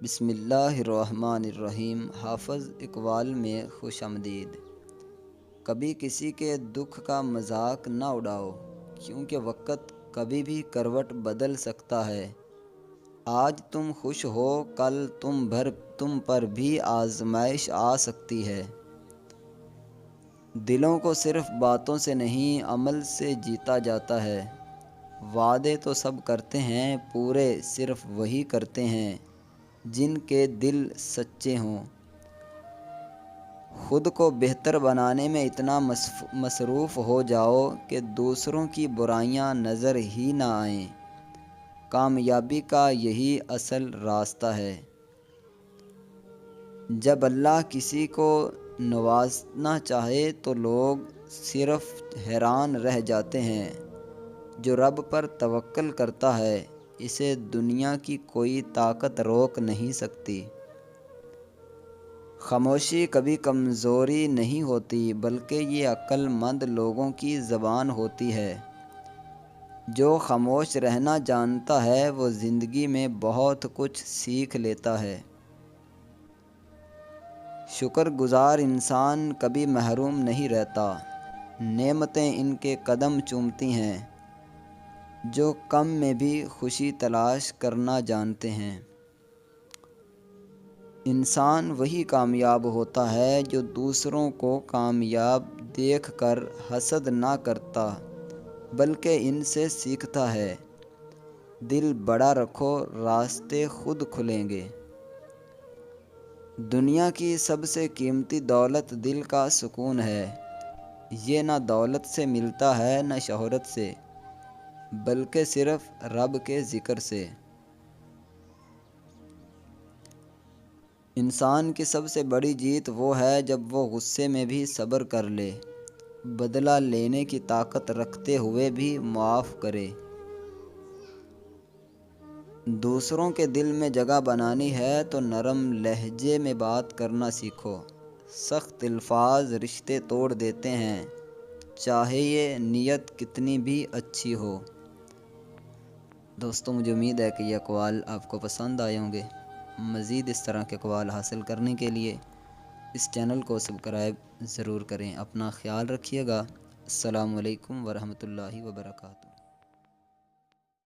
بسم اللہ الرحمن الرحیم۔ حافظ اقبال میں خوش آمدید۔ کبھی کسی کے دکھ کا مذاق نہ اڑاؤ، کیونکہ وقت کبھی بھی کروٹ بدل سکتا ہے۔ آج تم خوش ہو، کل تم پر بھی آزمائش آ سکتی ہے۔ دلوں کو صرف باتوں سے نہیں، عمل سے جیتا جاتا ہے۔ وعدے تو سب کرتے ہیں، پورے صرف وہی کرتے ہیں جن کے دل سچے ہوں۔ خود کو بہتر بنانے میں اتنا مصروف ہو جاؤ کہ دوسروں کی برائیاں نظر ہی نہ آئیں۔ کامیابی کا یہی اصل راستہ ہے۔ جب اللہ کسی کو نوازنا چاہے تو لوگ صرف حیران رہ جاتے ہیں۔ جو رب پر توکل کرتا ہے، اسے دنیا کی کوئی طاقت روک نہیں سکتی۔ خاموشی کبھی کمزوری نہیں ہوتی، بلکہ یہ عقل مند لوگوں کی زبان ہوتی ہے۔ جو خاموش رہنا جانتا ہے وہ زندگی میں بہت کچھ سیکھ لیتا ہے۔ شکر گزار انسان کبھی محروم نہیں رہتا۔ نعمتیں ان کے قدم چومتی ہیں جو کم میں بھی خوشی تلاش کرنا جانتے ہیں۔ انسان وہی کامیاب ہوتا ہے جو دوسروں کو کامیاب دیکھ کر حسد نہ کرتا، بلکہ ان سے سیکھتا ہے۔ دل بڑا رکھو، راستے خود کھلیں گے۔ دنیا کی سب سے قیمتی دولت دل کا سکون ہے۔ یہ نہ دولت سے ملتا ہے نہ شہرت سے، بلکہ صرف رب کے ذکر سے۔ انسان کی سب سے بڑی جیت وہ ہے جب وہ غصے میں بھی صبر کر لے، بدلہ لینے کی طاقت رکھتے ہوئے بھی معاف کرے۔ دوسروں کے دل میں جگہ بنانی ہے تو نرم لہجے میں بات کرنا سیکھو۔ سخت الفاظ رشتے توڑ دیتے ہیں، چاہے یہ نیت کتنی بھی اچھی ہو۔ دوستوں، مجھے امید ہے کہ یہ اقوال آپ کو پسند آئے ہوں گے۔ مزید اس طرح کے اقوال حاصل کرنے کے لیے اس چینل کو سبسکرائب ضرور کریں۔ اپنا خیال رکھیے گا۔ السلام علیکم ورحمۃ اللہ وبرکاتہ۔